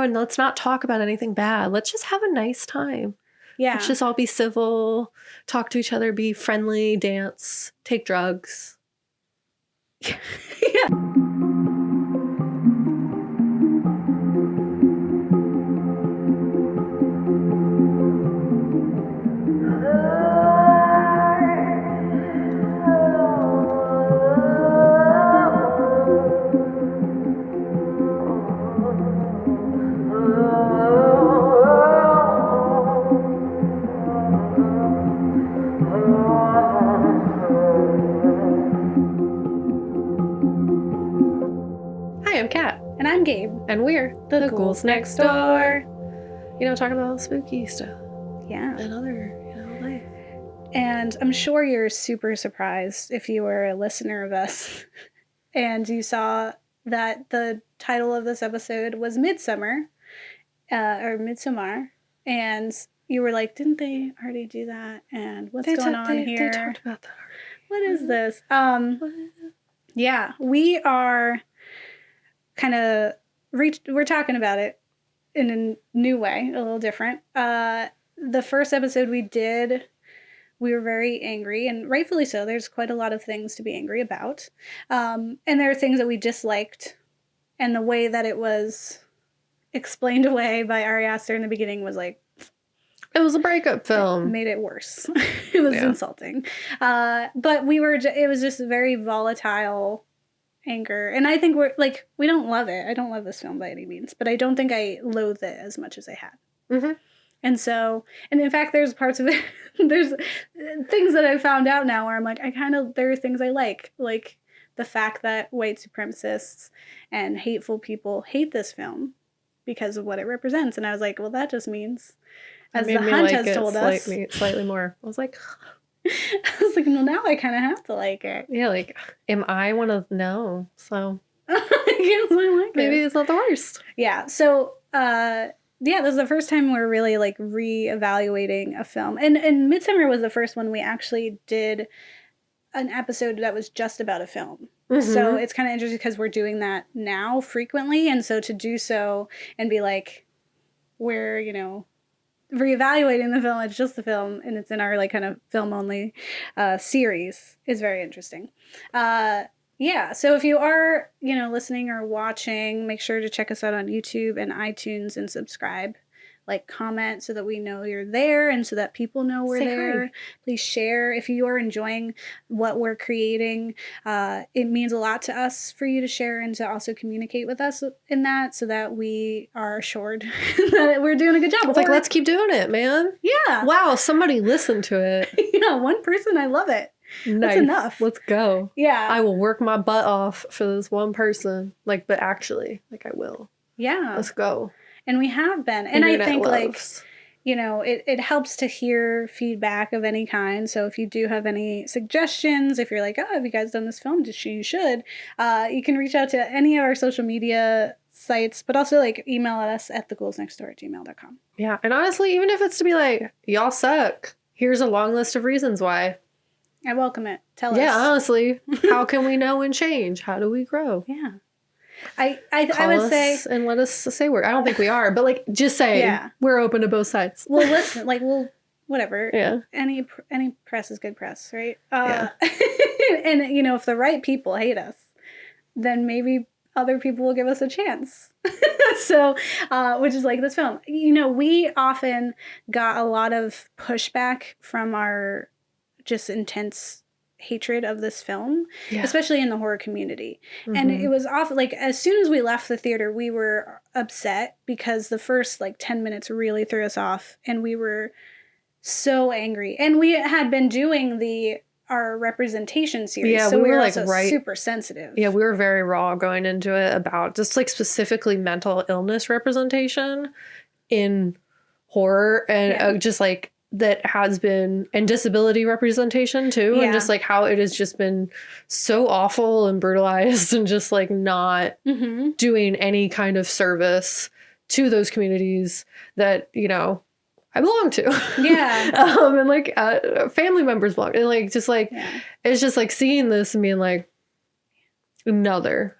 and let's not talk about anything bad. Let's just have a nice time. Yeah. Let's just all be civil, talk to each other, be friendly, dance, take drugs. Yeah. Hi, I'm Kat. And I'm Gabe. And we're The Ghouls Next Door. You know, talking about spooky stuff. Yeah. And other, life. And I'm sure you're super surprised if you were a listener of us and you saw that the title of this episode was Midsommar, or Midsommar. And you were like, didn't they already do that? And what's going on here? They talked about that already. What is this? Yeah, we are kind of we're talking about it in a new way, a little different. The first episode we did, we were very angry, and rightfully so. There's quite a lot of things to be angry about. And there are things that we disliked, and the way that it was explained away by Ari Aster in the beginning was like, it was a breakup film. It made it worse. It was insulting. But it was just very volatile anger. And I think we don't love it. I don't love this film by any means, but I don't think I loathe it as much as I had. Mm-hmm. And so, and in fact, there's parts of it, there's things that I found out now where I'm like, there are things I like the fact that white supremacists and hateful people hate this film because of what it represents. And I was like, well, that just means, as the hunt has told us, slightly more. I was like, well, now I kind of have to like it. Yeah, like, am I one of no? So yes, I like maybe it. It's not the worst. Yeah. So, this is the first time we're really like reevaluating a film, and Midsommar was the first one we actually did an episode that was just about a film. Mm-hmm. So it's kind of interesting because we're doing that now frequently, and so to do so and be like, we're reevaluating the film, it's just the film, and it's in our like kind of film only series is very interesting. So if you are listening or watching, make sure to check us out on YouTube and iTunes and subscribe, like, comment so that we know you're there and so that people know we're there. Hi. Please share if you are enjoying what we're creating. It means a lot to us for you to share and to also communicate with us in that, so that we are assured that we're doing a good job. It's like, let's keep doing it, man. Yeah. Wow, somebody listened to it. Yeah, one person. I love it. Nice. That's enough. Let's go. Yeah. I will work my butt off for this one person. Like, but actually, like, I will. Yeah. Let's go. And we have been. And I think it helps to hear feedback of any kind. So if you do have any suggestions, if you're like, oh, have you guys done this film? You should. You can reach out to any of our social media sites, but also like email us at theghouls.nextdoor@gmail.com. Yeah. And honestly, even if it's to be like, y'all suck, here's a long list of reasons why. I welcome it. Tell us. Yeah, honestly, how can we know and change? How do we grow? Yeah. I would say, and let us say I don't think we are, but like, just say we're open to both sides. Well, listen, whatever. Yeah. Any press is good press, right? And if the right people hate us, then maybe other people will give us a chance. So, which is like this film. We often got a lot of pushback from our just intense hatred of this film, especially in the horror community. Mm-hmm. And it was often like, as soon as we left the theater, we were upset because the first 10 minutes really threw us off, and we were so angry. And we had been doing our representation series, so we were also super sensitive. Yeah, we were very raw going into it about just specifically mental illness representation in horror, and just that has been, and disability representation too, and just how it has just been so awful and brutalized, and just not doing any kind of service to those communities that I belong to. And family members belong, and it's just seeing this and being like, another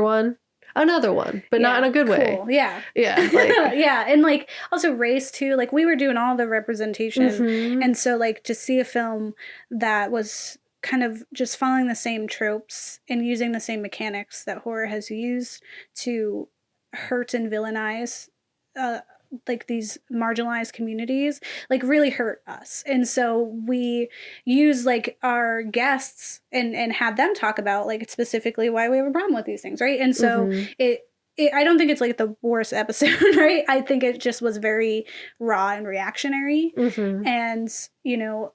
one. Another one, but not in a good way. Cool. Yeah. Yeah. Like, yeah. And like also race too. Like we were doing all the representation. And so like to see a film that was kind of just following the same tropes and using the same mechanics that horror has used to hurt and villainize like these marginalized communities like really hurt us. And so we use like our guests and had them talk about like specifically why we have a problem with these things, right? And so it I don't think it's like the worst episode, right? I think it just was very raw and reactionary. And, you know,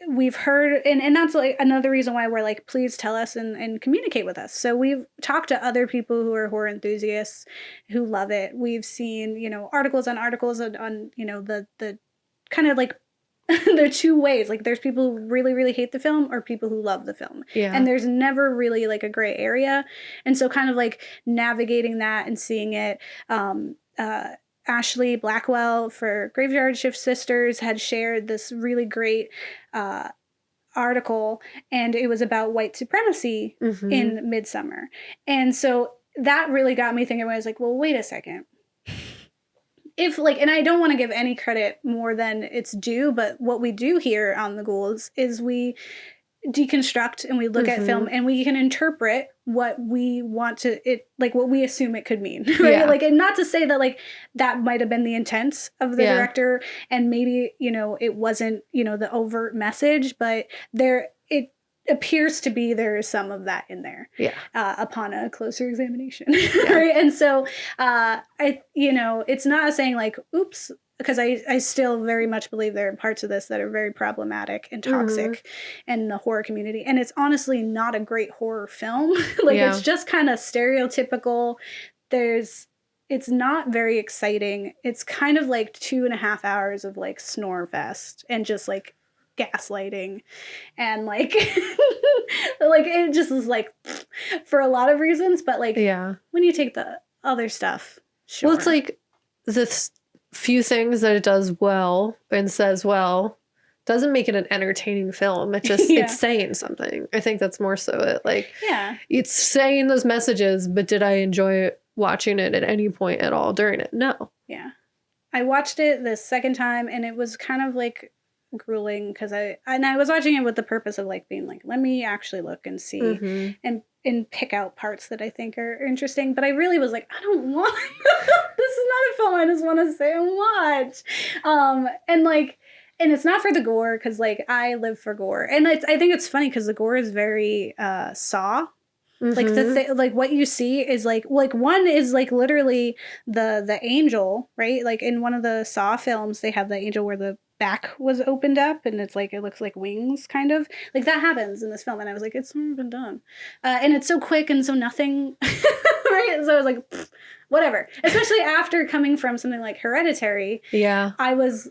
we've heard, and that's like another reason why we're like, please tell us and communicate with us. So we've talked to other people who are horror enthusiasts who love it. We've seen, you know, articles on you know, the kind of like there are two ways. Like there's people who really, really hate the film or people who love the film. Yeah. And there's never really like a gray area. And so kind of like navigating that and seeing it, Ashley Blackwell for Graveyard Shift Sisters had shared this really great article, and it was about white supremacy in Midsommar. And so that really got me thinking. I was like, well, wait a second. If like, and I don't want to give any credit more than it's due, but what we do here on the Ghouls is we deconstruct and we look at film and we can interpret what we want to it like what we assume it could mean, right? Like, and not to say that like that might have been the intent of the director and maybe, you know, it wasn't, you know, the overt message, but there it appears to be there is some of that in there upon a closer examination. Right? And so I, you know, it's not saying like oops, because I still very much believe there are parts of this that are very problematic and toxic in the horror community. And it's honestly not a great horror film. Like it's just kind of stereotypical. It's not very exciting. It's kind of like 2.5 hours of like snore fest and just like gaslighting and like like it just is like for a lot of reasons. But like when you take the other stuff, sure. Well, it's like this few things that it does well and says well doesn't make it an entertaining film. It just it's saying something. I think that's more so it. Like it's saying those messages, but did I enjoy watching it at any point at all during it? No. Yeah. I watched it the second time and it was kind of like grueling because I was watching it with the purpose of like being like, let me actually look and see and pick out parts that I think are interesting. But I really was like, I don't want this is not a film I just want to sit and watch. And like, and it's not for the gore because like I live for gore. And I think it's funny because the gore is very Saw. Like like what you see is like one is like literally the angel, right? Like in one of the Saw films, they have the angel where the back was opened up and it's like it looks like wings kind of like that happens in this film and I was like it's never been done and it's so quick and so nothing right, so I was like pfft, whatever, especially after coming from something like Hereditary. I was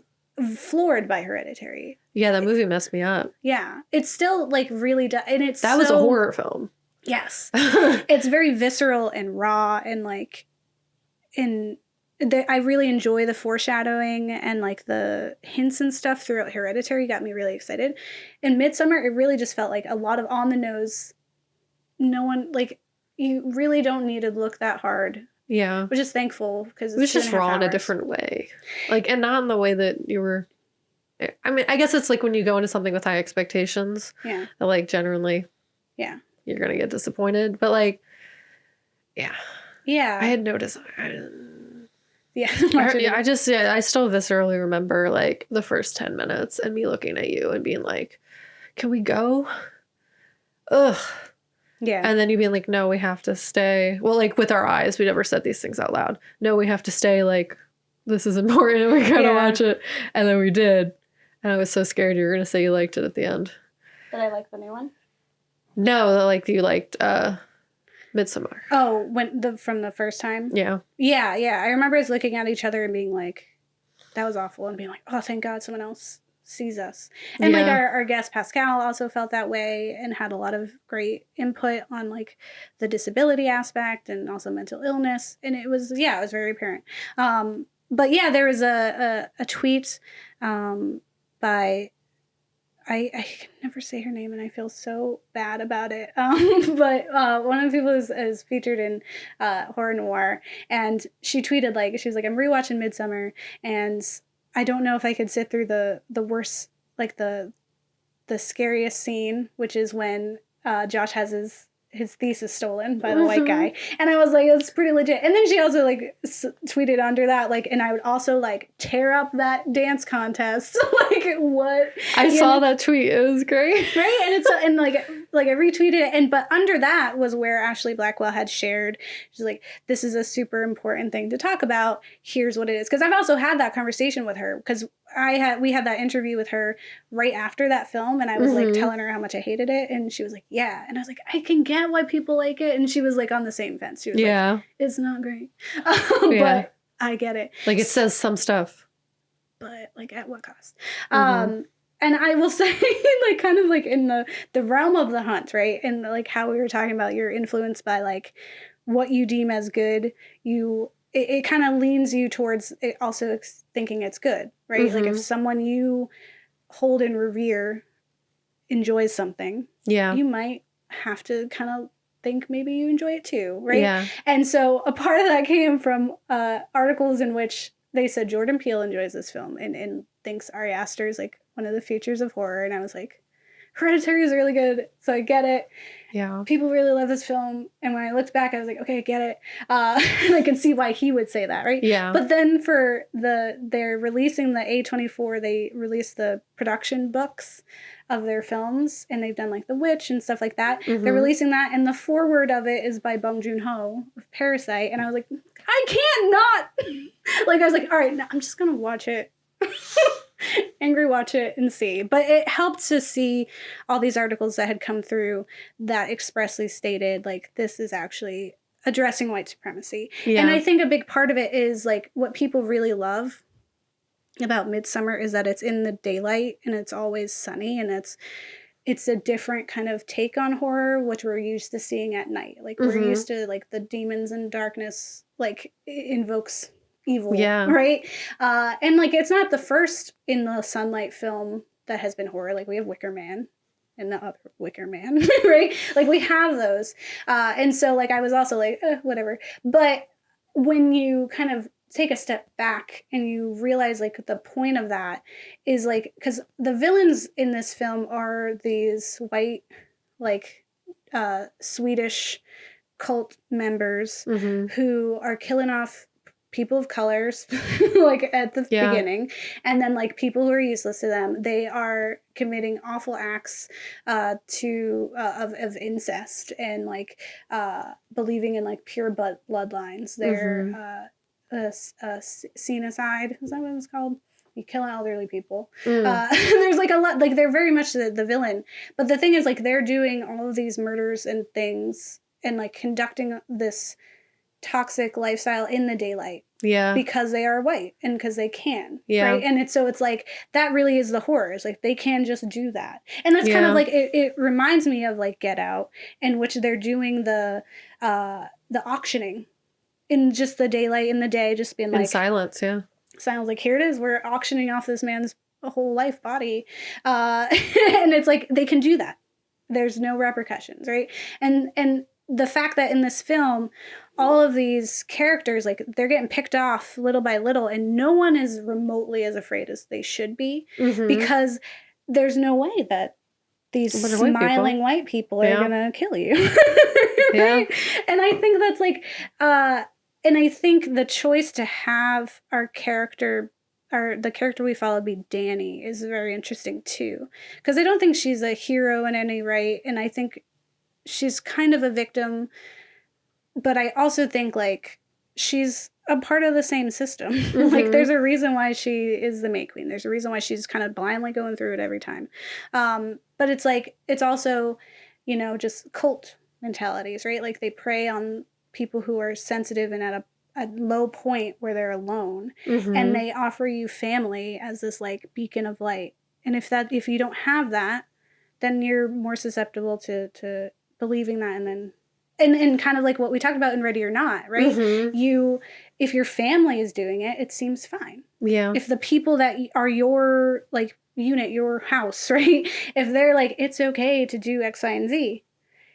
floored by Hereditary. That movie messed me up. It's still like really and it's that was a horror film. Yes. It's very visceral and raw and like I really enjoy the foreshadowing and like the hints and stuff throughout Hereditary got me really excited. In Midsommar, it really just felt like a lot of on the nose. No one like you really don't need to look that hard. Which is thankful because it was just raw in a different way. Like, and not in the way that you were. I mean, I guess it's like when you go into something with high expectations. That like generally. You're gonna get disappointed, but like, I had no desire. I still viscerally remember like the first 10 minutes and me looking at you and being like, can we go? Ugh. And then you being like, no, we have to stay. Well, like with our eyes, we never said these things out loud. No, we have to stay. Like, this is important. We gotta watch it. And then we did. And I was so scared you were gonna say you liked it at the end. Did I like the new one? No, like you liked Midsommar. Oh, from the first time? Yeah. I remember us looking at each other and being like, that was awful. And being like, oh, thank God someone else sees us. And like our guest Pascal also felt that way and had a lot of great input on like the disability aspect and also mental illness. And it was very apparent. But there was a tweet by I can never say her name, and I feel so bad about it. But one of the people is featured in horror noir, and she tweeted she was like, I'm rewatching Midsommar, and I don't know if I could sit through the worst, like the scariest scene, which is when Josh has his thesis stolen by the white guy. And I was like, it's pretty legit. And then she also tweeted under that, and I would also tear up that dance contest. What? I saw that tweet. It was great. Right? And it's and I retweeted it, but under that was where Ashley Blackwell had shared. She's like, this is a super important thing to talk about. Here's what it is. Because I've also had that conversation with her, because we had that interview with her right after that film, and I was telling her how much I hated it, and she was like, yeah. And I was like, I can get why people like it. And she was on the same fence. She was like, it's not great. But I get it. It says some stuff. But at what cost? And I will say, kind of in the realm of the hunt, right? And how we were talking about, you're influenced by what you deem as good. It kind of leans you towards it also thinking it's good, right? If someone you hold and revere enjoys something, you might have to kind of think maybe you enjoy it too, right? Yeah. And so a part of that came from articles in which they said Jordan Peele enjoys this film and thinks Ari Aster is one of the features of horror. And I was like, Hereditary is really good, so I get it. Yeah. People really love this film. And when I looked back, I was like, okay, I get it. And I can see why he would say that, right? Yeah. But then they're releasing the A24, they released the production books of their films, and they've done The Witch and stuff like that. They're releasing that, and the foreword of it is by Bong Joon-ho of Parasite. And I was like, I can't not. I was like, all right, now I'm just going to watch it. Angry watch it and see. But it helped to see all these articles that had come through that expressly stated this is actually addressing white supremacy. And I think a big part of it is what people really love about Midsommar is that it's in the daylight and it's always sunny, and it's a different kind of take on horror, which we're used to seeing at night. We're used to the demons and darkness invokes evil, right? And it's not the first in the sunlight film that has been horror. We have Wicker Man and the other Wicker Man, right? We have those, and so I was also whatever. But when you kind of take a step back and you realize the point of that is because the villains in this film are these white Swedish cult members who are killing off people of colors at the beginning, and then people who are useless to them. They are committing awful acts of incest and believing in pure bloodlines. They're xenocide, is that what it's called? You kill elderly people. There's a lot, they're very much the villain. But the thing is they're doing all of these murders and things and conducting this toxic lifestyle in the daylight, because they are white and because they can, right? And it's that really is the horror, is they can just do that. And that's kind of it reminds me of Get Out, in which they're doing the auctioning in just the daylight, in the day, just being in silence. Sounds here it is, we're auctioning off this man's whole life body, and it's they can do that. There's no repercussions, right? And the fact that in this film, all of these characters, they're getting picked off little by little, and no one is remotely as afraid as they should be, because there's no way that these smiling white people are gonna kill you. Right? And I think that's and I think the choice to have our character, or the character we follow, be Danny is very interesting too, because I don't think she's a hero in any right, and I think she's kind of a victim, but I also think she's a part of the same system. There's a reason why she is the May Queen. There's a reason why she's kind of blindly going through it every time. But it's it's also, just cult mentalities, right? They prey on people who are sensitive and at a low point where they're alone, and they offer you family as this beacon of light. And if you don't have that, then you're more susceptible to believing that, and then and kind of what we talked about in Ready or Not, right? If your family is doing it, it seems fine, Yeah. If the people that are your like unit, your house, right? If they're like, it's okay to do X, Y, and Z,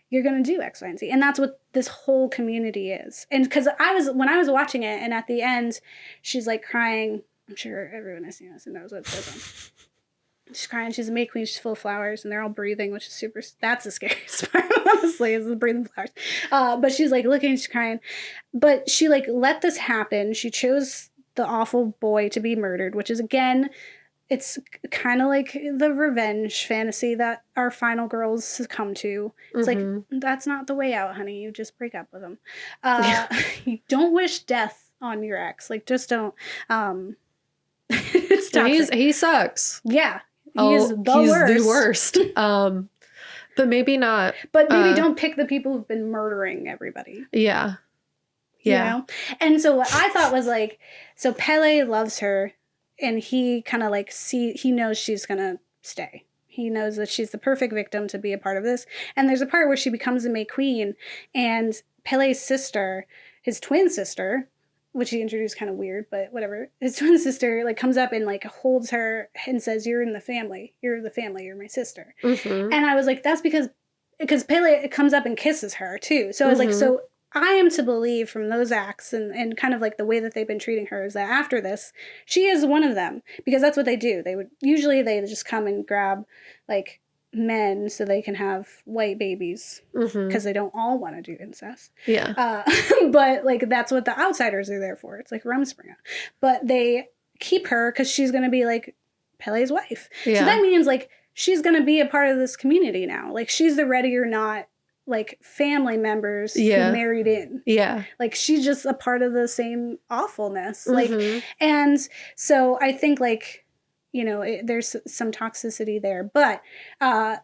you're going to do X, Y, and Z. And that's what this whole community is. And because when I was watching it, and at the end, she's like crying. I'm sure everyone has seen this and knows what it says on. She's crying. She's a May Queen. She's full of flowers, and they're all breathing, which is super. That's the scariest part, honestly, is the breathing flowers. But she's like looking, she's crying. But she like let this happen. She chose the awful boy to be murdered, which is, again, it's kind of like the revenge fantasy that our final girls succumb to. It's like, that's not the way out, honey. You just break up with him. You don't wish death on your ex. Like, just don't. It's toxic. He sucks. Yeah. He's the worst. But maybe not. But maybe don't pick the people who've been murdering everybody. Yeah. Yeah. You know? And so what I thought was like, so Pele loves her, and he kind of like he knows she's going to stay. He knows that she's the perfect victim to be a part of this. And there's a part where she becomes a May Queen, and Pele's sister, his twin sister, which he introduced kind of weird, but whatever. His twin sister like comes up and like holds her and says, "You're in the family. You're the family. You're my sister." And I was like, that's because Pele comes up and kisses her too. So I was like, so I am to believe from those acts and kind of like the way that they've been treating her is that after this, she is one of them, because that's what they do. They just come and grab like men so they can have white babies, because they don't all want to do incest. Yeah. But like that's what the outsiders are there for. It's like Rumspringa. But they keep her because she's going to be like Pele's wife. Yeah. So that means like she's going to be a part of this community now. Like she's the ready or not like family members who married in. Yeah. Like she's just a part of the same awfulness. Like, and so I think like, you know, there's some toxicity there, but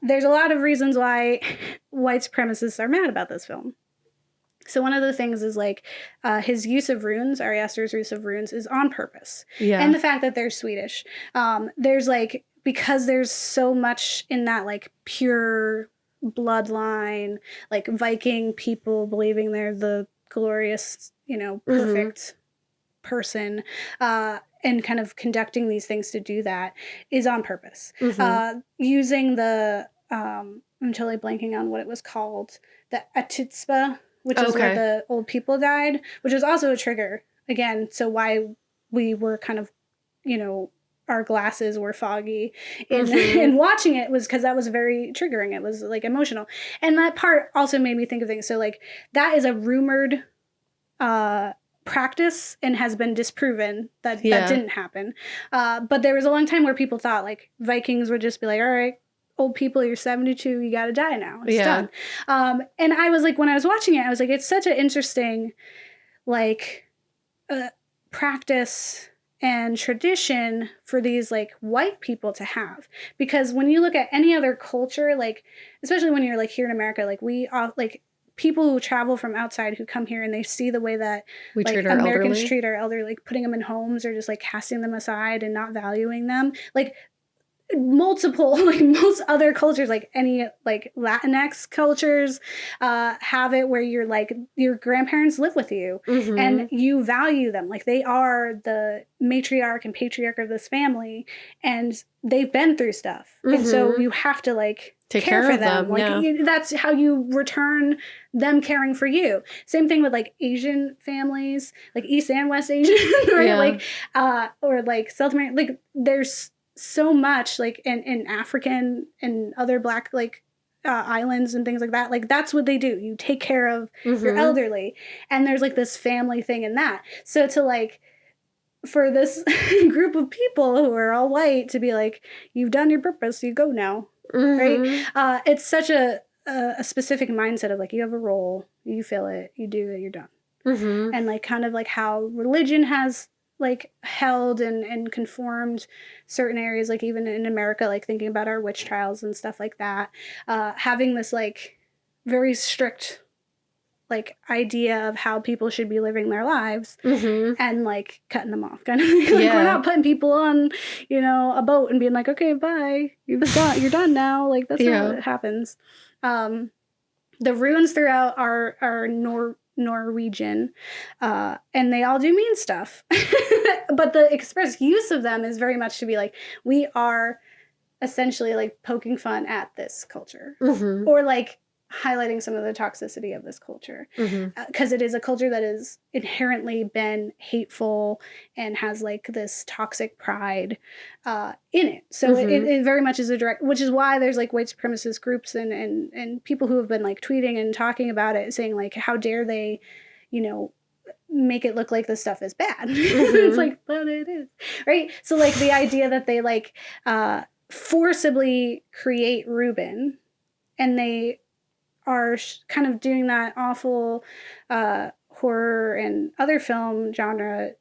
there's a lot of reasons why white supremacists are mad about this film. So one of the things is like his use of runes, Ari Aster's use of runes, is on purpose. Yeah. And the fact that they're Swedish. There's like, because there's so much in that like pure bloodline, like Viking people believing they're the glorious, you know, perfect person, and kind of conducting these things to do that is on purpose. Using the, I'm totally blanking on what it was called, the Atitspa, which is where the old people died, which was also a trigger, again, so why we were kind of, you know, our glasses were foggy in watching it was because that was very triggering. It was like emotional. And that part also made me think of things. So like that is a rumored practice and has been disproven that that didn't happen. But there was a long time where people thought like Vikings would just be like, all right, old people, you're 72, you got to die now. It's done. And I was like, when I was watching it, I was like, it's such an interesting like practice and tradition for these like white people to have, because when you look at any other culture, like especially when you're like here in America, like we like people who travel from outside who come here and they see the way that we like Americans treat our elderly, like putting them in homes or just like casting them aside and not valuing them, like multiple, like most other cultures, like any like Latinx cultures have it where you're like your grandparents live with you and you value them, like they are the matriarch and patriarch of this family and they've been through stuff and so you have to like take care for them. Like that's how you return them caring for you. Same thing with like Asian families, like East and West Asian, right? Like or like South American, like there's so much like in African and other Black like islands and things like that. Like that's what they do. You take care of your elderly, and there's like this family thing in that. So to like for this group of people who are all white to be like, you've done your purpose, you go now, right? It's such a specific mindset of like you have a role, you feel it, you do it, you're done. And like kind of like how religion has like held and conformed certain areas, like even in America, like thinking about our witch trials and stuff like that, having this like very strict like idea of how people should be living their lives and like cutting them off kind of like we're not putting people on, you know, a boat and being like, okay, bye, you're done now, like that's not what happens. The runes throughout our Norwegian, and they all do mean stuff. But the express use of them is very much to be like, we are essentially like poking fun at this culture, or like highlighting some of the toxicity of this culture, because it is a culture that is inherently been hateful and has like this toxic pride in it. So it very much is a direct, which is why there's like white supremacist groups and people who have been like tweeting and talking about it, saying like, how dare they, you know, make it look like this stuff is bad. It's like, but it is, right? So like the idea that they like forcibly create Reuben, and they are kind of doing that awful horror and other film genre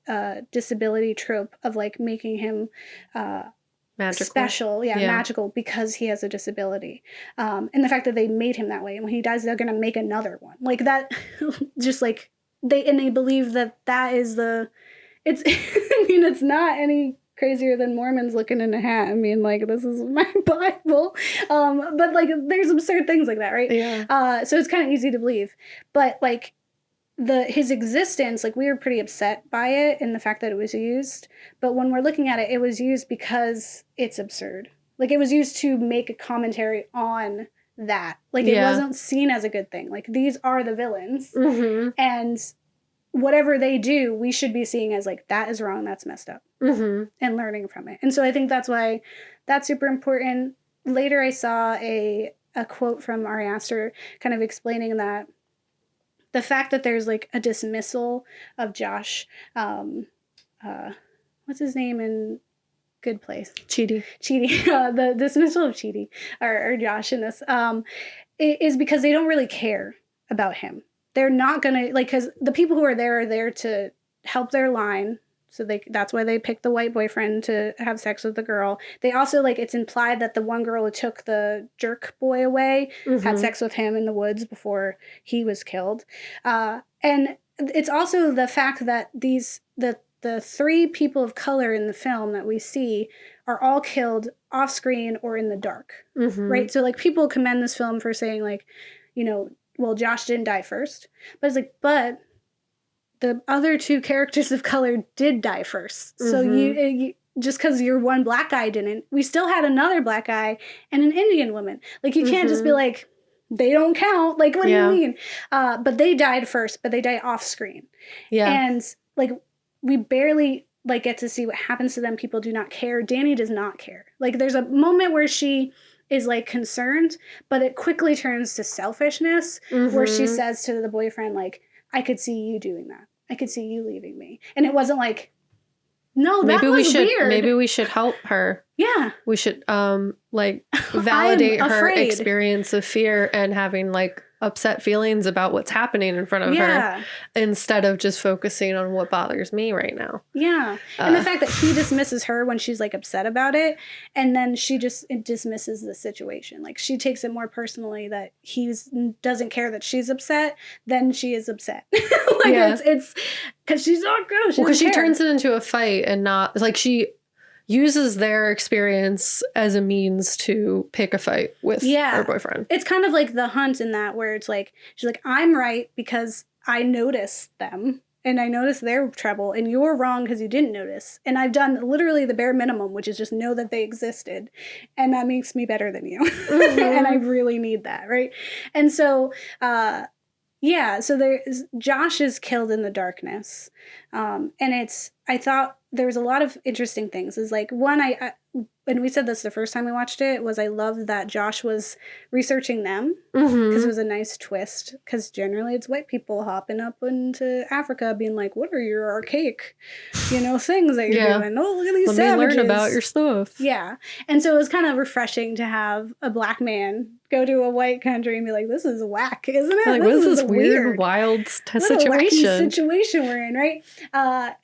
disability trope of like making him magical. Special, magical, because he has a disability, and the fact that they made him that way, and when he dies they're gonna make another one like that. Just like they believe that is the, it's I mean, it's not any crazier than Mormons looking in a hat. I mean, like, this is my Bible. But like there's absurd things like that, right? Yeah. So it's kind of easy to believe. But like his existence, like we were pretty upset by it and the fact that it was used. But when we're looking at it, it was used because it's absurd. Like it was used to make a commentary on that. Like it wasn't seen as a good thing. Like these are the villains. And whatever they do, we should be seeing as like, that is wrong, that's messed up, and learning from it. And so I think that's why that's super important. Later I saw a quote from Ari Aster kind of explaining that the fact that there's like a dismissal of Josh, what's his name in Good Place? Chidi. The dismissal of Chidi or Josh in this is because they don't really care about him. They're not gonna, like, because the people who are there to help their line. So that's why they picked the white boyfriend to have sex with the girl. They also, like, it's implied that the one girl who took the jerk boy away had sex with him in the woods before he was killed. And it's also the fact that the three people of color in the film that we see are all killed off screen or in the dark, right? So like people commend this film for saying like, you know, well, Josh didn't die first, but it's like, but the other two characters of color did die first. So you just because your one black guy didn't, we still had another black guy and an Indian woman. Like you can't just be like, they don't count. Like, what do you mean? But they died first, but they died off screen. Yeah. And like, we barely like get to see what happens to them. People do not care. Danny does not care. Like there's a moment where she is like concerned, but it quickly turns to selfishness where she says to the boyfriend, like, I could see you doing that. I could see you leaving me. And it wasn't like, no, that was weird. Maybe we should help her. Yeah. We should like validate her experience of fear and having like upset feelings about what's happening in front of her instead of just focusing on what bothers me right now. Yeah. And the fact that he dismisses her when she's like upset about it, and then she just dismisses the situation. Like she takes it more personally that he doesn't care that she's upset, then she is upset. Like it's because she's not good. Because she turns it into a fight and not like she uses their experience as a means to pick a fight with her boyfriend. It's kind of like The Hunt in that, where it's like, she's like, I'm right because I noticed them and I noticed their trouble, and you're wrong because you didn't notice. And I've done literally the bare minimum, which is just know that they existed. And that makes me better than you. And I really need that, right? And so, so Josh is killed in the darkness. And I thought there was a lot of interesting things. Is like, one, and we said this the first time we watched it, was I loved that Josh was researching them because it was a nice twist. Because generally it's white people hopping up into Africa being like, what are your archaic, things that you're doing? Oh, look at these savages. Let me learn about your stuff. Yeah. And so it was kind of refreshing to have a black man go to a white country and be like, this is whack, isn't it? Like, what is this weird, wild situation we're in, right?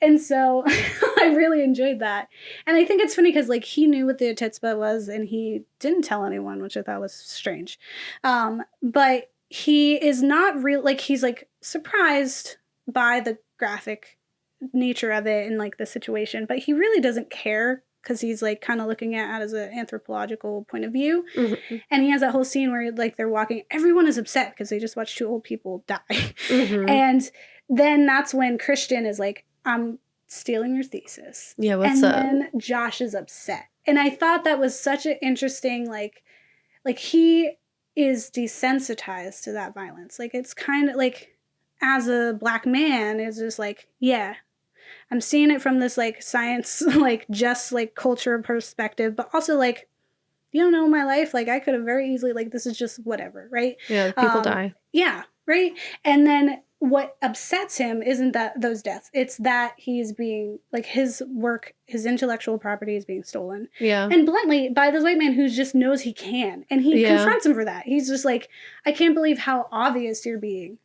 And so I really enjoyed that. And I think it's funny because, like, he knew what the Titsba was and he didn't tell anyone, which I thought was strange. But he is not real, like, he's, like, surprised by the graphic nature of it and, like, the situation, but he really doesn't care because he's like kind of looking at it as an anthropological point of view. Mm-hmm. And he has that whole scene where like they're walking, everyone is upset because they just watched 2 old people die. Mm-hmm. And then that's when Christian is like, I'm stealing your thesis. Yeah, what's up? And then Josh is upset. And I thought that was such an interesting, like he is desensitized to that violence. Like, it's kind of like, as a black man, is just like, yeah, I'm seeing it from this like science, like just like culture perspective, but also like, you don't know my life. Like, I could have very easily, like, this is just whatever, right? Yeah, people die. Yeah, right. And then what upsets him isn't that those deaths. It's that he's being like, his work, his intellectual property is being stolen. Yeah. And bluntly by this white man who just knows he can. And he confronts him for that. He's just like, I can't believe how obvious you're being.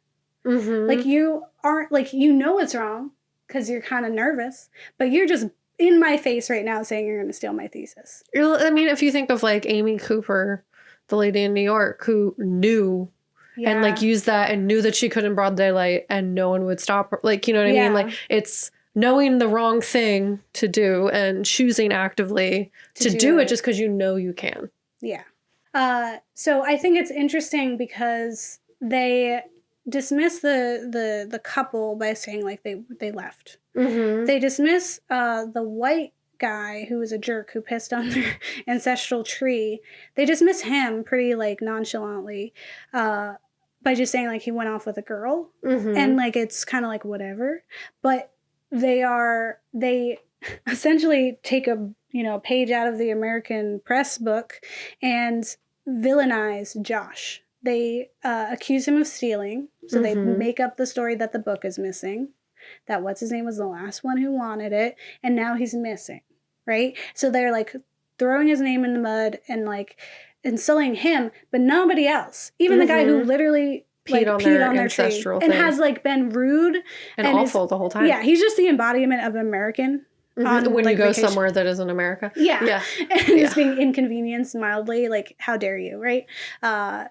Mm-hmm. Like, you aren't, like, you know it's wrong because you're kind of nervous, but you're just in my face right now saying you're going to steal my thesis. I mean, if you think of like Amy Cooper, the lady in New York who knew and like used that and knew that she could in broad daylight and no one would stop her. Like, you know what I mean? Like, it's knowing the wrong thing to do and choosing actively to do it just because you know you can. Yeah. So I think it's interesting because they dismiss the couple by saying like they left. Mm-hmm. They dismiss the white guy who was a jerk who pissed on their ancestral tree. They dismiss him pretty like nonchalantly by just saying like he went off with a girl. Mm-hmm. And like it's kind of like whatever. But they essentially take a page out of the American press book and villainize Josh. They accuse him of stealing. So they make up the story that the book is missing, that what's his name was the last one who wanted it, and now he's missing, right? So they're like throwing his name in the mud and like insulting him, but nobody else. Even the guy who literally peed on their tree and has like been rude and awful the whole time. Yeah, he's just the embodiment of American. When you go somewhere that isn't America. Yeah. And he's being inconvenienced mildly. Like, how dare you, right?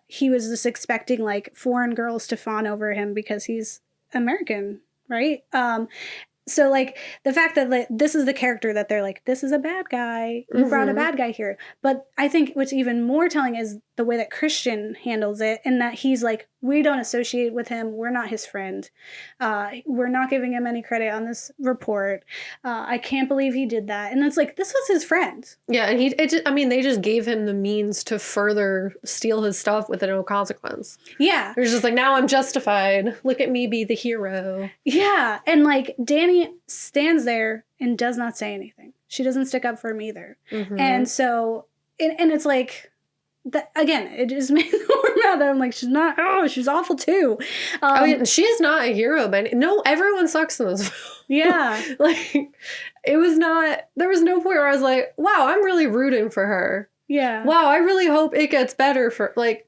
He was just expecting, like, foreign girls to fawn over him because he's American, right? So, like, the fact that like, this is the character that they're like, this is a bad guy. You brought a bad guy here. But I think what's even more telling is the way that Christian handles it, and that he's like, we don't associate with him. We're not his friend. We're not giving him any credit on this report. I can't believe he did that. And it's like, this was his friend. Yeah, and they just gave him the means to further steal his stuff with no consequence. Yeah. It was just like, now I'm justified. Look at me be the hero. Yeah. And like, Danny stands there and does not say anything. She doesn't stick up for him either. Mm-hmm. And so, and it's like, that, again, it just makes me more mad that I'm like, she's awful too. She is not a hero, but no, everyone sucks in this film. Yeah. Like, there was no point where I was like, wow, I'm really rooting for her. Yeah. Wow, I really hope it gets better for, like,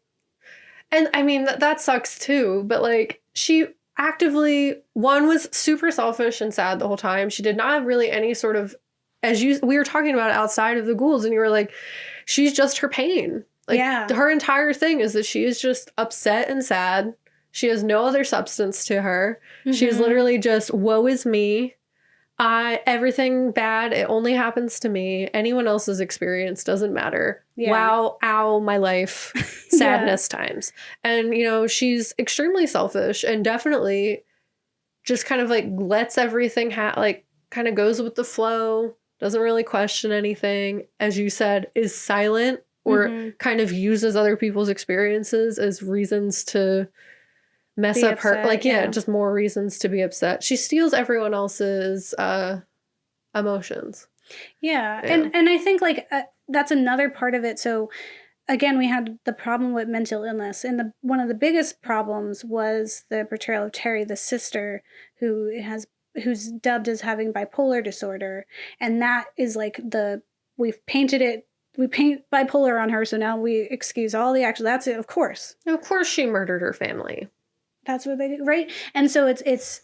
and I mean, that sucks too, but like, she actively, one, was super selfish and sad the whole time. She did not have really any sort of, we were talking about it outside of the Ghouls, and you were like, she's just her pain. Like, her entire thing is that she is just upset and sad. She has no other substance to her. Mm-hmm. She's literally just, woe is me. Everything bad, it only happens to me. Anyone else's experience doesn't matter. Yeah. Wow, ow, my life. Sadness times. And, she's extremely selfish and definitely just kind of like lets everything kind of goes with the flow, doesn't really question anything. As you said, is silent. Or kind of uses other people's experiences as reasons to mess up her. Like, just more reasons to be upset. She steals everyone else's emotions. Yeah. And I think, like, that's another part of it. So, again, we had the problem with mental illness. And one of the biggest problems was the portrayal of Terry, the sister, who's dubbed as having bipolar disorder. And that is, like, we've painted it. We paint bipolar on her, so now we excuse all the action. That's it, of course. Of course she murdered her family. That's what they do, right? And so it's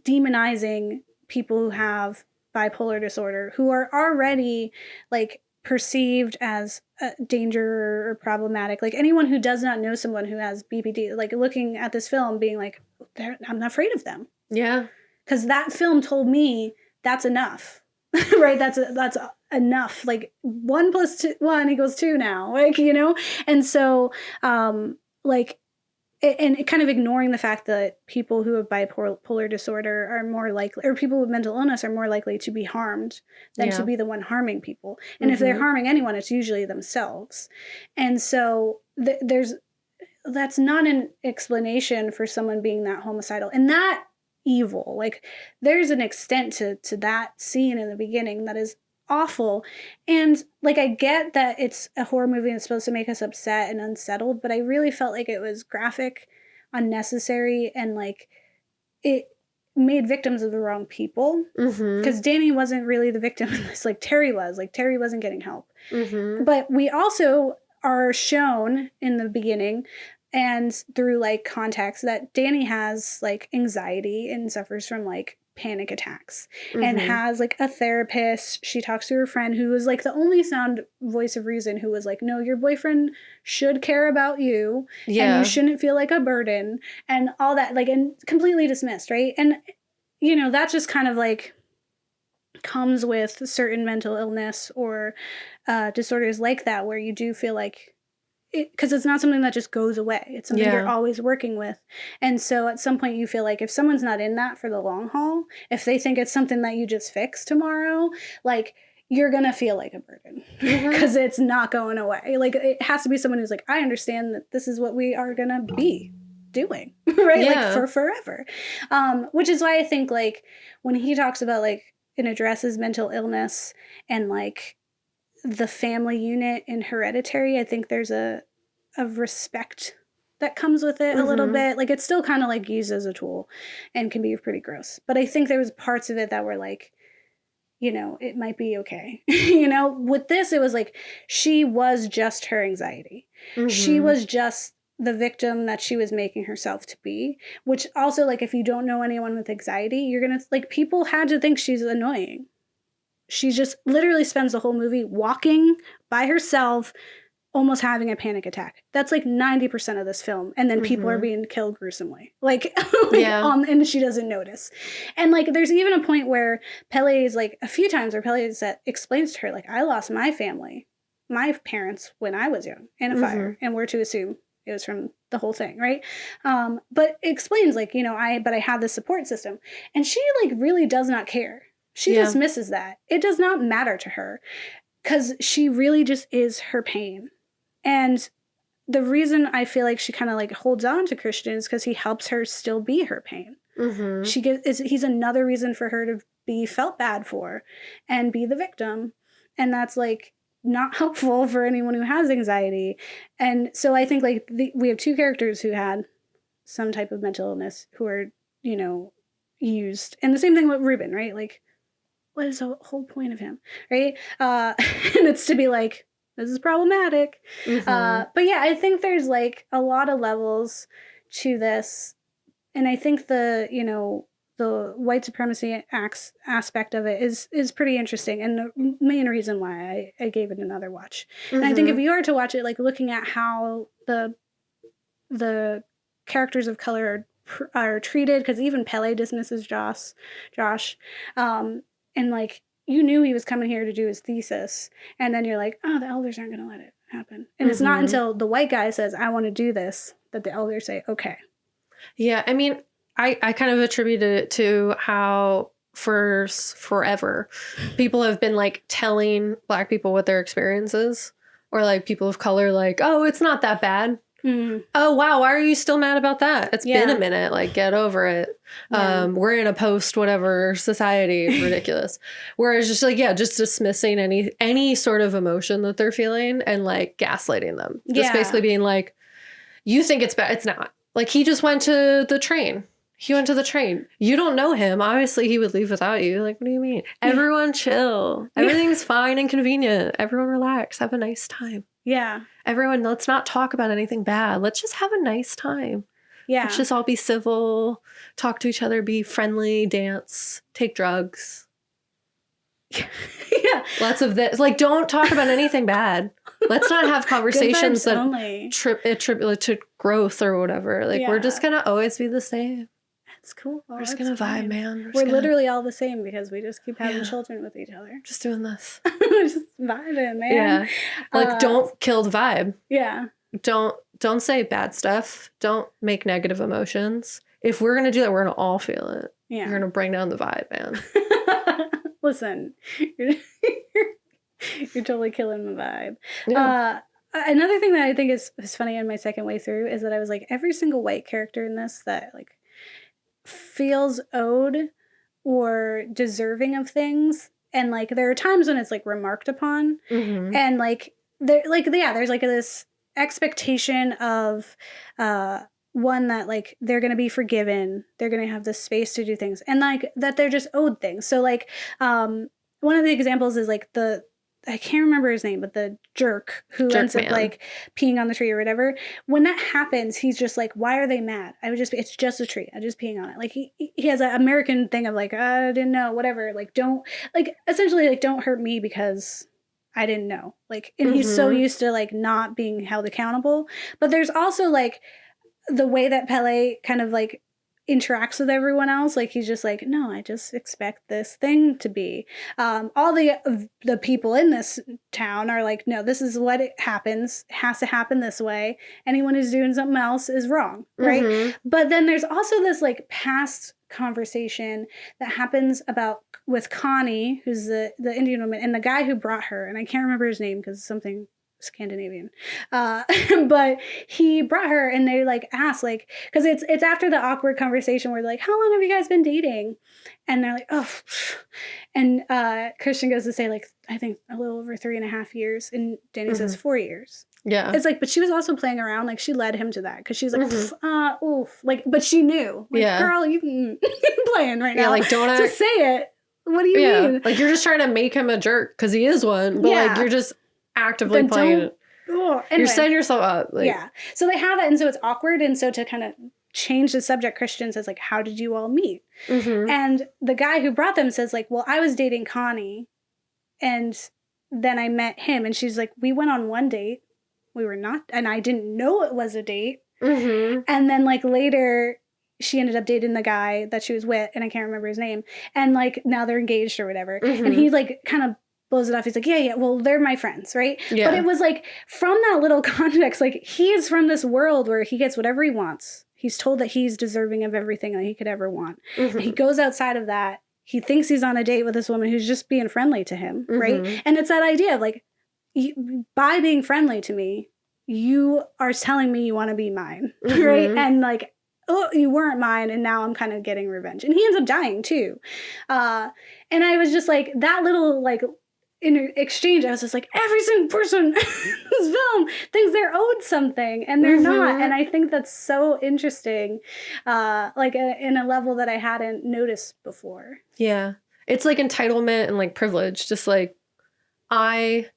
demonizing people who have bipolar disorder, who are already, like, perceived as a danger or problematic. Like, anyone who does not know someone who has BPD, like, looking at this film being like, I'm not afraid of them. Yeah. Because that film told me that's enough. right? That's enough. Like 1 + 1 = 2 now, like, you know? And so, like, and kind of ignoring the fact that people who have bipolar disorder are more likely, or people with mental illness are more likely to be harmed than to be the one harming people. And if they're harming anyone, it's usually themselves. And so that's not an explanation for someone being that homicidal and that evil. Like, there's an extent to that scene in the beginning that is awful. And like, I get that it's a horror movie and it's supposed to make us upset and unsettled, but I really felt like it was graphic, unnecessary, and like it made victims of the wrong people. Because Danny wasn't really the victim in this. Like, Terry was. Like, Terry wasn't getting help. But we also are shown in the beginning and through like context that Danny has like anxiety and suffers from like panic attacks and has like a therapist. She talks to her friend who was like the only sound voice of reason, who was like, no, your boyfriend should care about you and you shouldn't feel like a burden and all that, like, and completely dismissed, right? And you know, that just kind of like comes with certain mental illness or disorders like that, where you do feel like, because it's not something that just goes away. It's something you're always working with. And so at some point you feel like if someone's not in that for the long haul, if they think it's something that you just fix tomorrow, like, you're going to feel like a burden because it's not going away. Like, it has to be someone who's like, I understand that this is what we are going to be doing, right? Like, for forever. Which is why I think, like, when he talks about, like, and addresses mental illness and, like, the family unit in Hereditary, I think there's a respect that comes with it a little bit. Like, it's still kind of like used as a tool and can be pretty gross. But I think there was parts of it that were like, you know, it might be okay. You know, with this, it was like, she was just her anxiety. She was just the victim that she was making herself to be, which also, like, if you don't know anyone with anxiety, you're going to, like, people had to think she's annoying. She just literally spends the whole movie walking by herself, almost having a panic attack. That's like 90% of this film. And then people are being killed gruesomely. Like, and she doesn't notice. And like, there's even a point where Pele is like, a few times where Pele explains to her, like, I lost my family, my parents, when I was young in a fire. And we're to assume it was from the whole thing, right? But it explains, like, you know, I had this support system. And she like really does not care. She dismisses that. It does not matter to her because she really just is her pain. And the reason I feel like she kind of like holds on to Christian is because he helps her still be her pain. He's another reason for her to be felt bad for and be the victim. And that's like not helpful for anyone who has anxiety. And so I think like we have two characters who had some type of mental illness who are, you know, used. And the same thing with Ruben, right? Like, what is the whole point of him, right? And it's to be like, this is problematic. But yeah, I think there's like a lot of levels to this. And I think the, you know, the white supremacy aspect of it is pretty interesting. And the main reason why I gave it another watch. And I think if you are to watch it, like looking at how the characters of color are treated, because even Pele dismisses Josh. And like, you knew he was coming here to do his thesis, and then you're like, oh, the elders aren't going to let it happen. And it's not until the white guy says, I want to do this, that the elders say, okay. Yeah, I mean, I kind of attributed it to how for forever people have been like telling Black people what their experience is, or like people of color, like, oh, it's not that bad. Oh, wow. Why are you still mad about that? It's been a minute. Like, get over it. We're in a post whatever society. Ridiculous. Whereas just like, just dismissing any sort of emotion that they're feeling and like gaslighting them. Just basically being like, you think it's bad. It's not. Like, he just went to the train. You don't know him. Obviously, he would leave without you. Like, what do you mean? Everyone chill. Everything's fine and convenient. Everyone relax. Have a nice time. Yeah. Everyone, let's not talk about anything bad. Let's just have a nice time. Yeah. Let's just all be civil, talk to each other, be friendly, dance, take drugs. Yeah. Lots of this. Like, don't talk about anything bad. Let's not have conversations that attribute to growth or whatever. Like, we're just going to always be the same. That's cool. We're just gonna vibe, man. We're literally all the same because we just keep having children with each other. Just doing this. Just vibing, man. Yeah. Like, don't kill the vibe. Yeah. Don't say bad stuff. Don't make negative emotions. If we're gonna do that, we're gonna all feel it. Yeah. You're gonna bring down the vibe, man. Listen, you're totally killing the vibe. Yeah. Another thing that I think is funny in my second way through is that I was like, every single white character in this that like feels owed or deserving of things, and like there are times when it's like remarked upon, and like there's like this expectation of one that like they're gonna be forgiven, they're gonna have the space to do things, and like that they're just owed things. So like one of the examples is like I can't remember his name, but the jerk who ends up like peeing on the tree or whatever. When that happens, he's just like, why are they mad? It's just a tree. I'm just peeing on it. Like he has an American thing of like, I didn't know, whatever. Like, don't, like, essentially like, don't hurt me because I didn't know. Like, and he's so used to like not being held accountable. But there's also like the way that Pele kind of like interacts with everyone else. Like he's just like, no, I just expect this thing to be. All the people in this town are like, no, this is what it happens. It has to happen this way. Anyone who's doing something else is wrong, right? But then there's also this like past conversation that happens with Connie, who's the Indian woman, and the guy who brought her, and I can't remember his name because it's something Scandinavian, but he brought her, and they like asked, like, because it's after the awkward conversation where they're like, how long have you guys been dating? And they're like, oh, and Christian goes to say like, I think a little over 3.5 years, and Danny says 4 years. Yeah, it's like, but she was also playing around, like she led him to that because she's like, oof, like, but she knew, like, girl, you can playing right now, like, don't just say it. What do you mean? Like, you're just trying to make him a jerk because he is one, but like you're just actively playing it. Anyway. You're setting yourself up. Like, so they have that, and so it's awkward, and so to kind of change the subject, Christian says like, how did you all meet? And the guy who brought them says like, well, I was dating Connie, and then I met him, and she's like, we went on one date, we were not, and I didn't know it was a date, and then like later she ended up dating the guy that she was with, and I can't remember his name, and like now they're engaged or whatever, and he like kind of blows it off. He's like, yeah, well, they're my friends, right? Yeah. But it was like, from that little context, like, he is from this world where he gets whatever he wants. He's told that he's deserving of everything that he could ever want. He goes outside of that. He thinks he's on a date with this woman who's just being friendly to him, right? And it's that idea of like, by being friendly to me, you are telling me you want to be mine, right? And like, oh, you weren't mine, and now I'm kind of getting revenge. And he ends up dying too. And I was just like, that little like, in exchange, I was just like, every single person in this film thinks they're owed something, and they're not. And I think that's so interesting, like in a level that I hadn't noticed before. Yeah. It's like entitlement and like privilege. Just like, I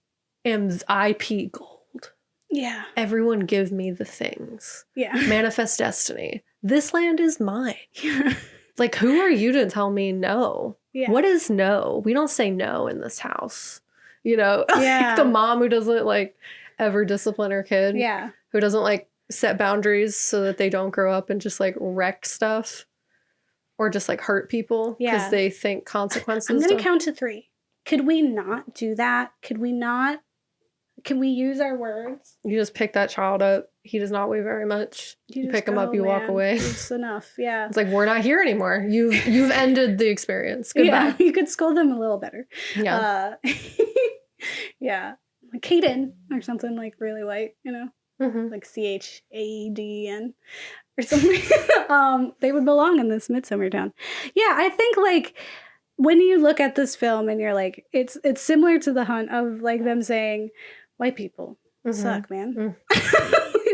am IP gold. Yeah. Everyone give me the things. Yeah. Manifest destiny. This land is mine. Like, who are you to tell me no? Yeah. What is no? We don't say no in this house. You know? Yeah. Like the mom who doesn't like ever discipline her kid. Yeah. Who doesn't like set boundaries so that they don't grow up and just like wreck stuff. Or just like hurt people. Because they think consequences. I'm going to count to 3. Could we not do that? Can we use our words? You just pick that child up. He does not weigh very much. You pick him up, you walk away. It's enough, yeah. It's like, we're not here anymore. You've ended the experience. Goodbye. Yeah, you could scold them a little better. Yeah. Yeah. Like Caden or something like really white, you know? Like CHADN or something. They would belong in this Midsommar town. Yeah, I think like when you look at this film and you're like, it's similar to The Hunt of like them saying, white people suck, man.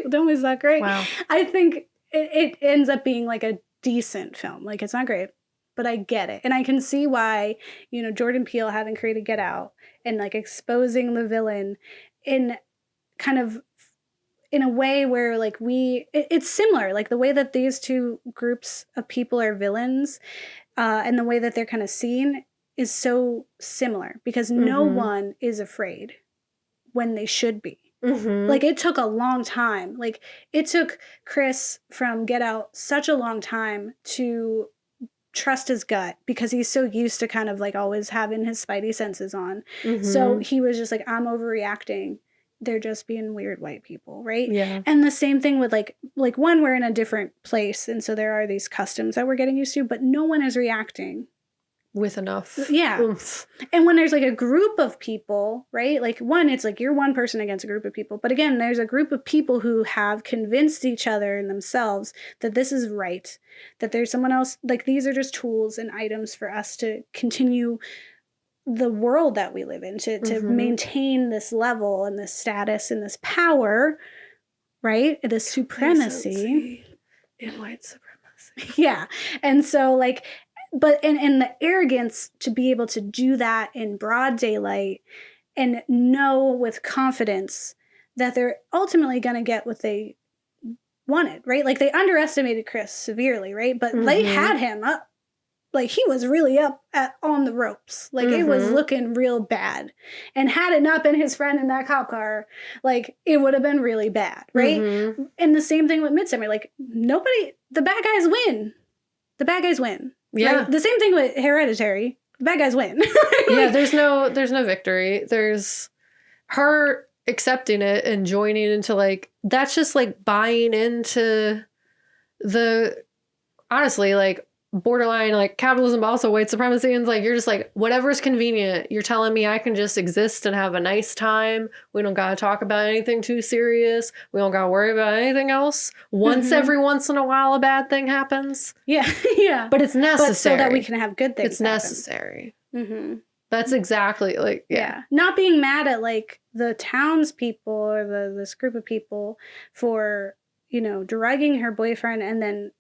Don't we suck, right? Wow. I think it ends up being like a decent film. Like, it's not great, but I get it. And I can see why, you know, Jordan Peele having created Get Out and like exposing the villain in kind of in a way where like it's similar, like the way that these two groups of people are villains and the way that they're kind of seen is so similar because no one is afraid when they should be. Like, it took a long time. Like, it took Chris from Get Out such a long time to trust his gut because he's so used to kind of like always having his spidey senses on. So he was just like, I'm overreacting. They're just being weird white people, right? Yeah. And the same thing with like one, we're in a different place, and so there are these customs that we're getting used to, but no one is reacting with enough. Yeah. Oomph. And when there's like a group of people, right? Like, one, it's like you're one person against a group of people. But again, there's a group of people who have convinced each other and themselves that this is right, that there's someone else. Like, these are just tools and items for us to continue the world that we live in, to maintain this level and this status and this power, right? This supremacy. And white supremacy. Yeah. And so, like, but and the arrogance to be able to do that in broad daylight and know with confidence that they're ultimately going to get what they wanted, right? Like, they underestimated Chris severely, right? But they had him up. Like, he was really up on the ropes. Like, it was looking real bad. And had it not been his friend in that cop car, like, it would have been really bad, right? And the same thing with Midsommar. Like, the bad guys win. The bad guys win. Yeah. Right? The same thing with Hereditary. The bad guys win. Yeah, there's no victory. There's her accepting it and joining into, like, that's just like buying into the, honestly, like, borderline like capitalism, but also white supremacy. And it's like, you're just like, whatever's convenient. You're telling me I can just exist and have a nice time. We don't gotta talk about anything too serious. We don't gotta worry about anything else. Every once in a while, a bad thing happens. Yeah, yeah. But it's necessary. But so that we can have good things. It's necessary. That's exactly like, yeah. Not being mad at like the townspeople or this group of people for, drugging her boyfriend and then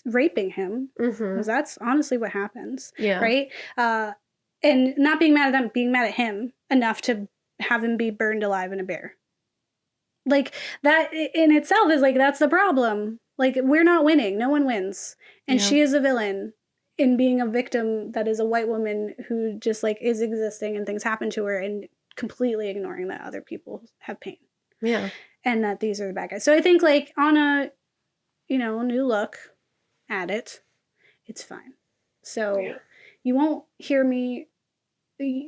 raping him, because that's honestly what happens. Yeah. Right. And not being mad at them, being mad at him enough to have him be burned alive in a bear. Like, that in itself is like, that's the problem. Like, we're not winning. No one wins. And she is a villain in being a victim that is a white woman who just like is existing and things happen to her and completely ignoring that other people have pain. Yeah. And that these are the bad guys. So I think, like, on a, new look at it, it's fine. So you won't hear me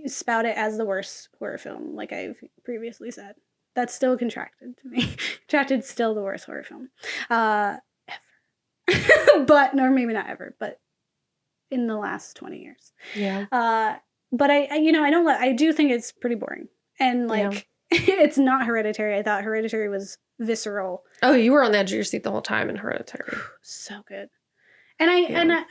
spout it as the worst horror film, like I've previously said. That's still Contracted to me. Contracted's still the worst horror film ever. But, or maybe not ever, but in the last 20 years. Yeah. But I do think it's pretty boring. And like, it's not Hereditary. I thought Hereditary was visceral. Oh, you were on the edge of your seat the whole time in Hereditary. So good. And I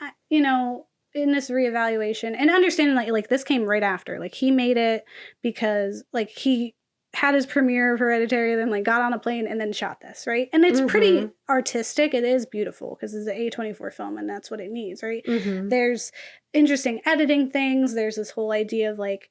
in this reevaluation and understanding like this came right after, like, he made it because like he had his premiere of Hereditary, then like got on a plane and then shot this, right? And it's pretty artistic. It is beautiful because it's an A24 film and that's what it needs, right? There's interesting editing things. There's this whole idea of like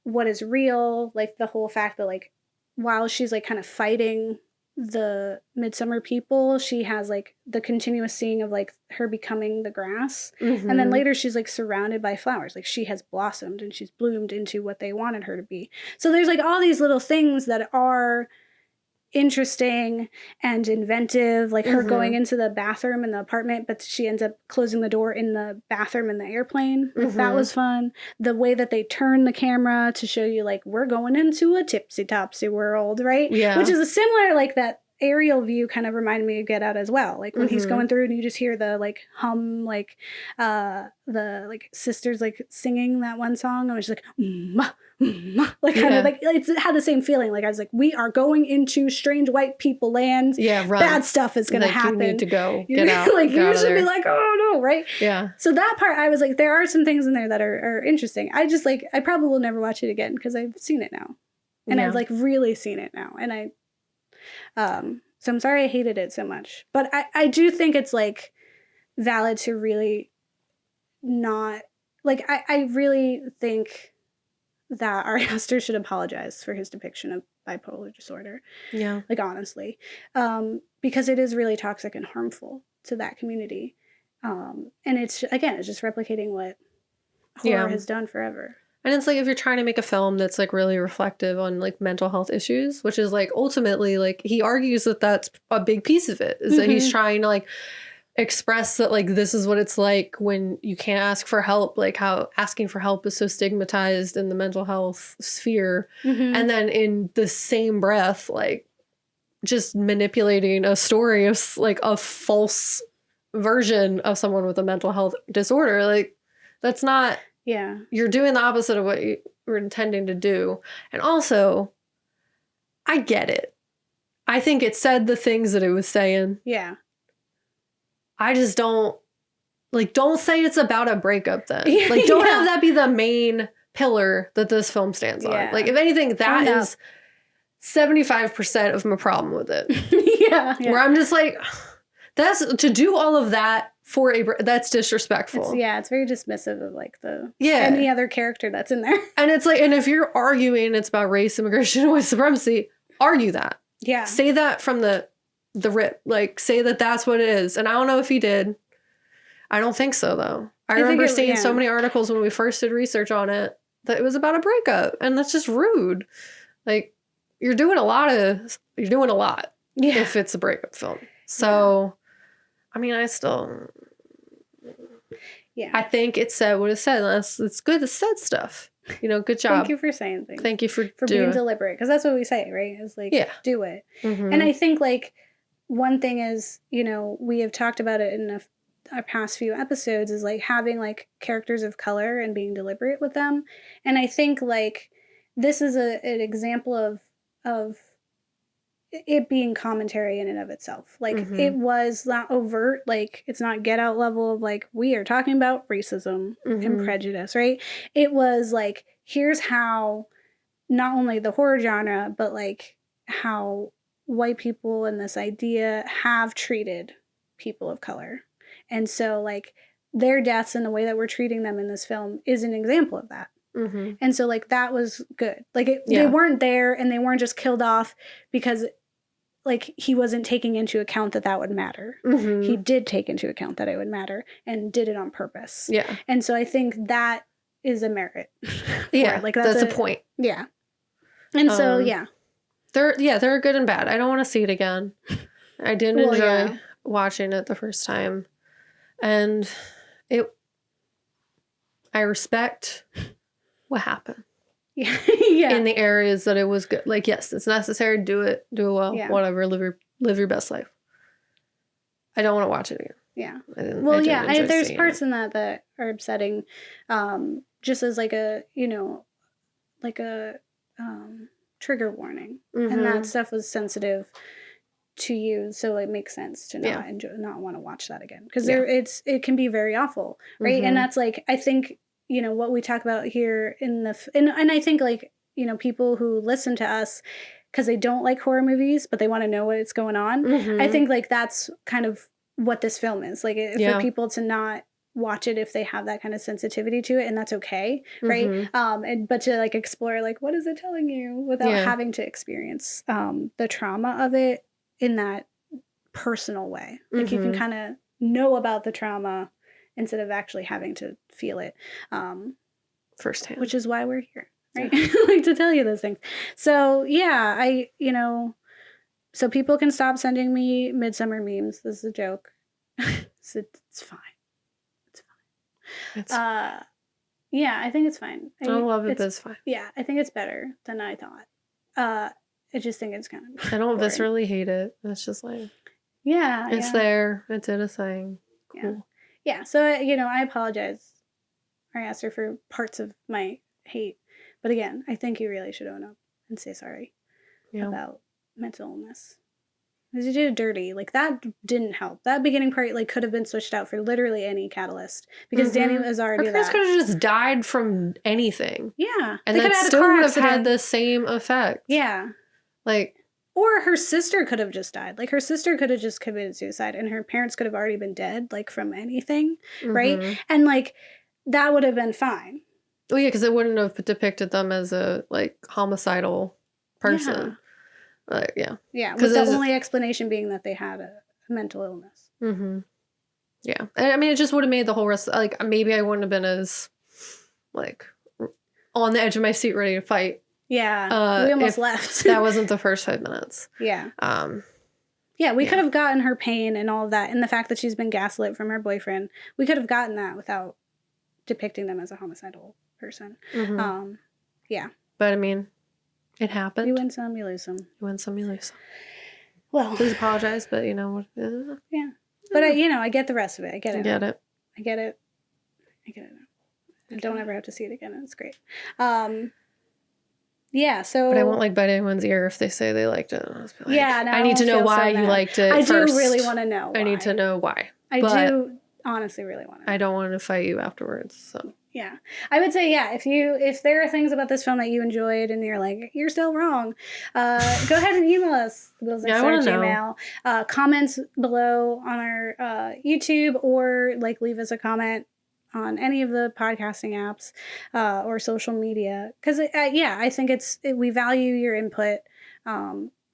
what is real, like the whole fact that like while she's like kind of fighting the Midsommar people, she has like the continuous seeing of like her becoming the grass, and then later she's like surrounded by flowers, like she has blossomed and she's bloomed into what they wanted her to be. So there's like all these little things that are interesting and inventive, like her going into the bathroom in the apartment, but she ends up closing the door in the bathroom in the airplane. Like, that was fun. The way that they turn the camera to show you like we're going into a tipsy-topsy world, right? Yeah. Which is a similar, like, that aerial view kind of reminded me of Get Out as well. Like when he's going through and you just hear the like hum, like the like sisters like singing that one song. I was just like, like kind of like it had the same feeling. Like I was like, we are going into strange white people land. Yeah, run. Bad stuff is gonna happen. You need to go. Get out. Like you should be like, oh no, right? Yeah. So that part, I was like, there are some things in there that are interesting. I just like, I probably will never watch it again because I've seen it now, and I've like really seen it now, and I. So I'm sorry I hated it so much, but I do think it's like valid to really not like, I really think that Ari Aster should apologize for his depiction of bipolar disorder. Yeah. Like, honestly, because it is really toxic and harmful to that community. And it's, again, it's just replicating what horror has done forever. And it's like, if you're trying to make a film that's like really reflective on like mental health issues, which is like ultimately like he argues that that's a big piece of it, is that he's trying to like express that like this is what it's like when you can't ask for help, like how asking for help is so stigmatized in the mental health sphere. And then in the same breath, like just manipulating a story of like a false version of someone with a mental health disorder. Like that's not, you're doing the opposite of what you were intending to do. And also, I get it. I think it said the things that it was saying. Yeah. I just don't say it's about a breakup then. Like, don't have that be the main pillar that this film stands on. Like, if anything, that is 75% of my problem with it. Where I'm just like, that's to do all of that for that's disrespectful. It's very dismissive of like any other character that's in there. And it's like, and if you're arguing it's about race, immigration, and white supremacy, argue that. Yeah. Say that from the rip. Like, say that that's what it is. And I don't know if he did. I don't think so, though. I remember seeing so many articles when we first did research on it that it was about a breakup. And that's just rude. Like, you're doing a lot if it's a breakup film. So, I mean, I think it said what it said. It's good it said stuff. You know, good job. Thank you for saying things. Thank you for being deliberate. Because that's what we say, right? It's like, do it. And I think, like, one thing is, you know, we have talked about it in our past few episodes, is like having like characters of color and being deliberate with them. And I think like this is an example of it being commentary in and of itself. Like it was not overt, like it's not Get Out level of like, we are talking about racism and prejudice, right? It was like, here's how not only the horror genre, but like how white people and this idea have treated people of color. And so like their deaths and the way that we're treating them in this film is an example of that. And so like that was good. Like they weren't there and they weren't just killed off because like he wasn't taking into account that would matter. He did take into account that it would matter and did it on purpose. And so I think that is a merit. Like that's a point. And so they're good and bad. I don't want to see it again. I didn't enjoy watching it the first time. And I respect what happened. In the areas that it was good. Like, yes, it's necessary to do it well, whatever, live your best life. I don't want to watch it again. There's parts in that are upsetting, just as like a, you know, like a trigger warning. And that stuff was sensitive to you, so it makes sense to not want to watch that again, because it can be very awful, right? And that's like, I think, you know, what we talk about here in and I think like, you know, people who listen to us because they don't like horror movies but they want to know what's going on, I think like that's kind of what this film is like, for people to not watch it if they have that kind of sensitivity to it, and that's okay, right? But to like explore like, what is it telling you, without having to experience the trauma of it in that personal way. Like you can kind of know about the trauma instead of actually having to feel it firsthand, which is why we're here, right? Like to tell you those things. So so people can stop sending me Midsommar memes. This is a joke. It's fine. It's fine. I think it's fine. I love it, but it's fine. Yeah, I think it's better than I thought. I just think it's kind of I don't boring. viscerally hate it. It's just like, it's there. It did a thing. Cool. So, you know, I apologize. I asked her for parts of my hate. But again, I think you really should own up and say sorry about mental illness. Because you did it dirty. Like, that didn't help. That beginning part, like, could have been switched out for literally any catalyst. Because Danny was already Her parents could have just died from anything. Yeah. And that still would have had the same effect. Yeah. Like... Or her sister could have just died. Like, her sister could have just committed suicide, and her parents could have already been dead, like, from anything, right? And, like, that would have been fine. Oh, yeah, because it wouldn't have depicted them as a, like, homicidal person. Yeah, with the only explanation being that they had a mental illness. Yeah. I mean, it just would have made the whole rest... Like, maybe I wouldn't have been as, like... on the edge of my seat ready to fight. Yeah. We almost if left. that wasn't the first 5 minutes. Yeah. Yeah, we could have gotten her pain and all of that, and the fact that she's been gaslit from her boyfriend. We could have gotten that without depicting them as a homicidal person. Mm-hmm. Yeah. But I mean, it happened. You win some, you lose some. You win some, you lose some. Well, please apologize, but you know, yeah. But I get the rest of it. I get it. I get it. I get it. I don't ever have to see it again. It's great. Yeah, so... But I won't, like, bite anyone's ear if they say they liked it. I'll just be like, yeah, no, I need to know why you liked it first. I do really want to know why. I need to know why. I do honestly really want to know. I don't want to fight you afterwards, so... Yeah. I would say, yeah, if there are things about this film that you enjoyed and you're like, you're still wrong, go ahead and email us. Yeah, I want to know. Comments below on our YouTube, or, like, leave us a comment on any of the podcasting apps or social media. Because, I think we value your input,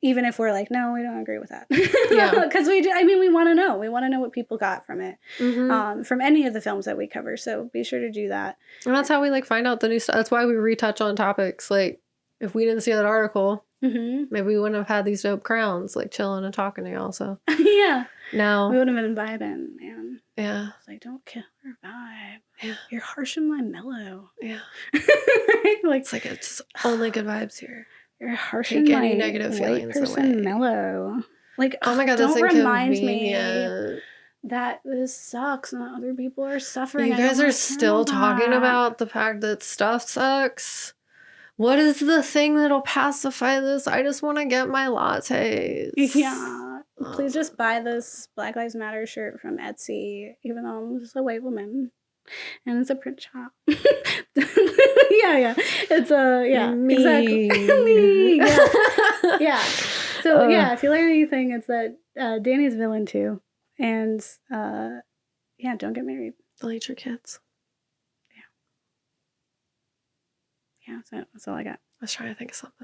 even if we're like, no, we don't agree with that. Yeah. Because we want to know. We want to know what people got from it, from any of the films that we cover. So be sure to do that. And that's how we, like, find out the new stuff. That's why we retouch on topics. Like, if we didn't see that article, maybe we wouldn't have had these dope crowns, like, chilling and talking to y'all. So yeah. No. We would have been vibing, man. Yeah. It's like, don't kill our vibe. Yeah. You're harsh in my mellow. Yeah. Right? Like, it's like, it's only good vibes here. You're harsh Take in any my negative feelings white person away. mellow. Like, oh my God, don't that's remind me inconvenient. that this sucks and that other people are suffering. You guys are still talking about the fact that stuff sucks. What is the thing that'll pacify this? I just want to get my lattes. Yeah. Please just buy this Black Lives Matter shirt from Etsy, even though I'm just a white woman. And it's a print shop. yeah. It's Me. Exactly. Me. Yeah. Yeah. So if you learn anything, it's that Danny's a villain too. And don't get married. Delete your kids. Yeah. Yeah, that's all I got. I was trying to think of something.